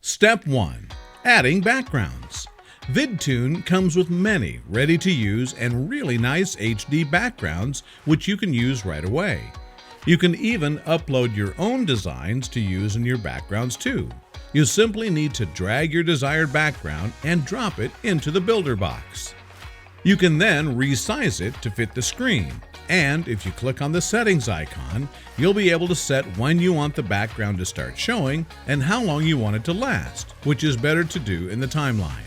Step 1. Adding backgrounds. Vidtoon comes with many ready-to-use and really nice HD backgrounds which you can use right away. You can even upload your own designs to use in your backgrounds too. You simply need to drag your desired background and drop it into the builder box. You can then resize it to fit the screen, and if you click on the settings icon, you'll be able to set when you want the background to start showing and how long you want it to last, which is better to do in the timeline.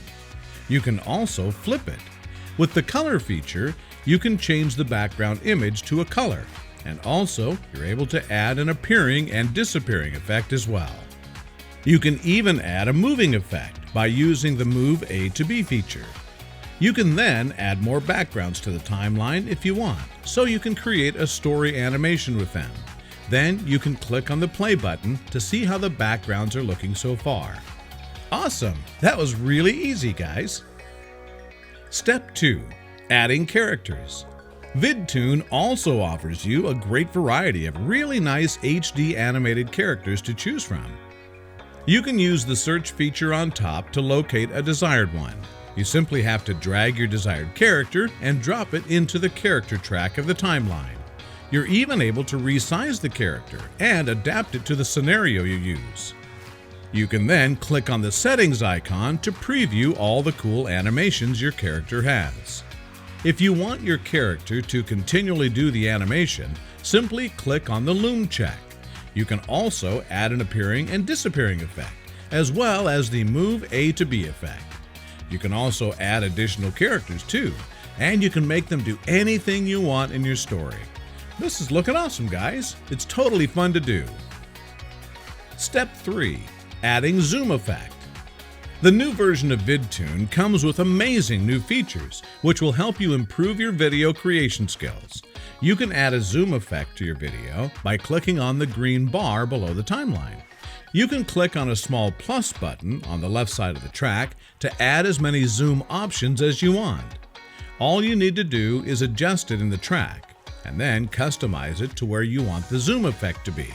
You can also flip it. With the color feature, you can change the background image to a color, and also you're able to add an appearing and disappearing effect as well. You can even add a moving effect by using the Move A to B feature. You can then add more backgrounds to the timeline if you want, so you can create a story animation with them. Then you can click on the play button to see how the backgrounds are looking so far. Awesome! That was really easy, guys. Step 2. Adding characters. Vidtoon also offers you a great variety of really nice HD animated characters to choose from. You can use the search feature on top to locate a desired one. You simply have to drag your desired character and drop it into the character track of the timeline. You're even able to resize the character and adapt it to the scenario you use. You can then click on the settings icon to preview all the cool animations your character has. If you want your character to continually do the animation, simply click on the loom check. You can also add an appearing and disappearing effect, as well as the Move A to B effect. You can also add additional characters too, and you can make them do anything you want in your story. This is looking awesome, guys. It's totally fun to do. Step 3. Adding zoom effect. The new version of Vidtoon comes with amazing new features, which will help you improve your video creation skills. You can add a zoom effect to your video by clicking on the green bar below the timeline. You can click on a small plus button on the left side of the track to add as many zoom options as you want. All you need to do is adjust it in the track, and then customize it to where you want the zoom effect to be.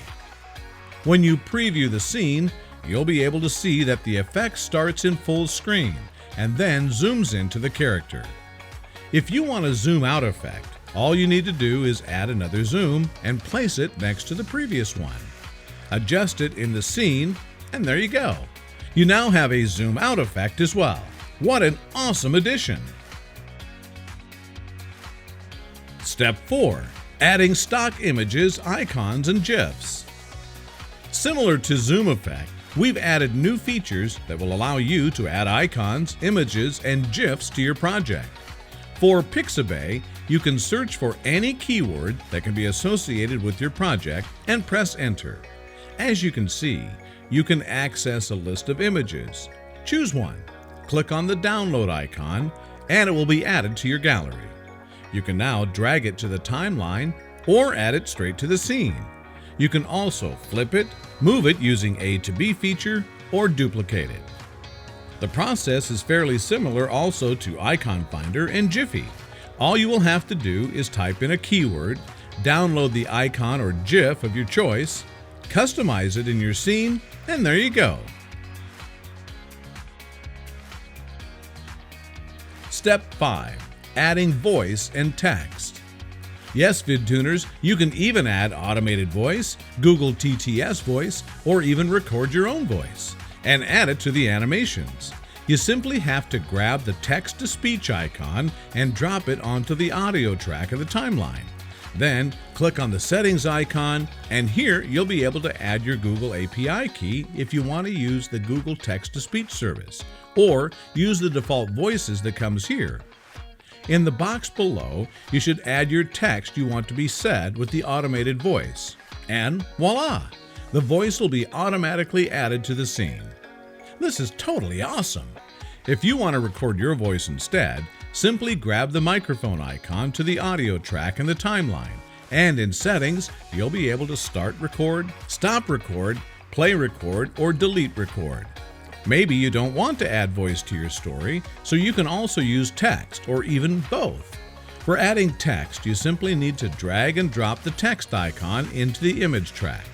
When you preview the scene, you'll be able to see that the effect starts in full screen and then zooms into the character. If you want a zoom out effect, all you need to do is add another zoom and place it next to the previous one. Adjust it in the scene, and there you go. You now have a zoom out effect as well. What an awesome addition! Step 4. Adding stock images, icons, and GIFs. Similar to zoom effect, we've added new features that will allow you to add icons, images, and GIFs to your project. For Pixabay, you can search for any keyword that can be associated with your project and press enter. As you can see, you can access a list of images. Choose one, click on the download icon, and it will be added to your gallery. You can now drag it to the timeline or add it straight to the scene. You can also flip it, move it using A to B feature, or duplicate it. The process is fairly similar also to Icon Finder and Jiffy. All you will have to do is type in a keyword, download the icon or GIF of your choice, customize it in your scene, and there you go. Step 5. Adding voice and text. Yes, Vidtooners, you can even add automated voice, Google TTS voice, or even record your own voice and add it to the animations. You simply have to grab the text-to-speech icon and drop it onto the audio track of the timeline. Then click on the settings icon, and here you'll be able to add your Google API key if you want to use the Google text-to-speech service, or use the default voices that comes here. In the box below, you should add your text you want to be said with the automated voice, and voila! The voice will be automatically added to the scene. This is totally awesome! If you want to record your voice instead, simply grab the microphone icon to the audio track in the timeline, and in settings, you'll be able to start record, stop record, play record, or delete record. Maybe you don't want to add voice to your story, so you can also use text or even both. For adding text, you simply need to drag and drop the text icon into the image track.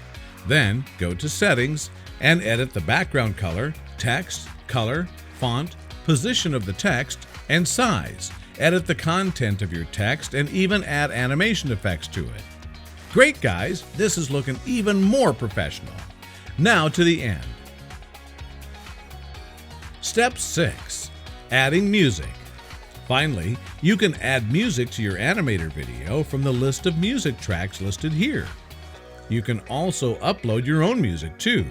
Then go to Settings and edit the background color, text, color, font, position of the text, and size, edit the content of your text, and even add animation effects to it. Great, guys! This is looking even more professional. Now to the end. Step 6. Adding music. Finally, you can add music to your animator video from the list of music tracks listed here. You can also upload your own music too.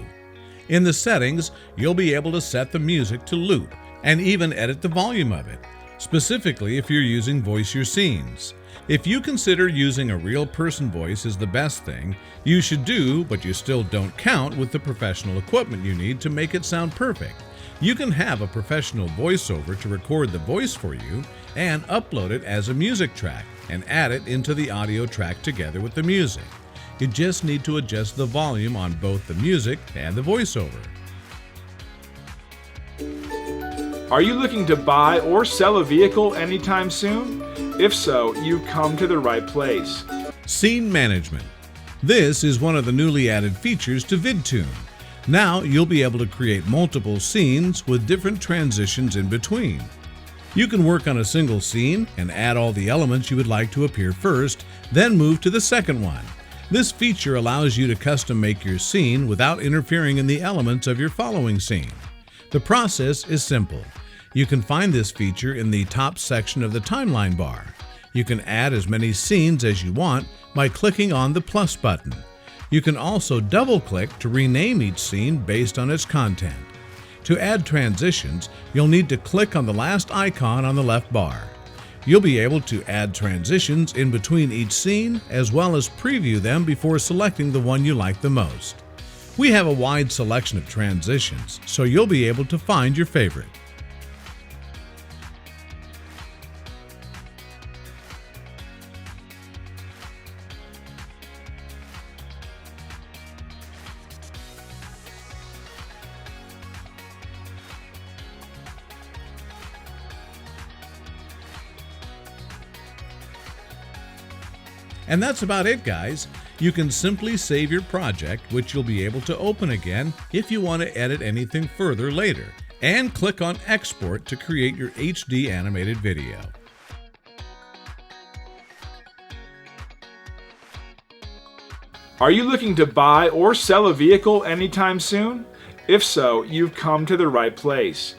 In the settings, you'll be able to set the music to loop and even edit the volume of it, specifically if you're using Voice Your Scenes. If you consider using a real person voice is the best thing, you should do, but you still don't count with the professional equipment you need to make it sound perfect. You can have a professional voiceover to record the voice for you and upload it as a music track and add it into the audio track together with the music. You just need to adjust the volume on both the music and the voiceover. Are you looking to buy or sell a vehicle anytime soon? If so, you've come to the right place. Scene management. This is one of the newly added features to Vidtoon. Now you'll be able to create multiple scenes with different transitions in between. You can work on a single scene and add all the elements you would like to appear first, then move to the second one. This feature allows you to custom make your scene without interfering in the elements of your following scene. The process is simple. You can find this feature in the top section of the timeline bar. You can add as many scenes as you want by clicking on the plus button. You can also double-click to rename each scene based on its content. To add transitions, you'll need to click on the last icon on the left bar. You'll be able to add transitions in between each scene as well as preview them before selecting the one you like the most. We have a wide selection of transitions, so you'll be able to find your favorite. And that's about it, guys. You can simply save your project, which you'll be able to open again if you want to edit anything further later, and click on Export to create your HD animated video. Are you looking to buy or sell a vehicle anytime soon? If so, you've come to the right place.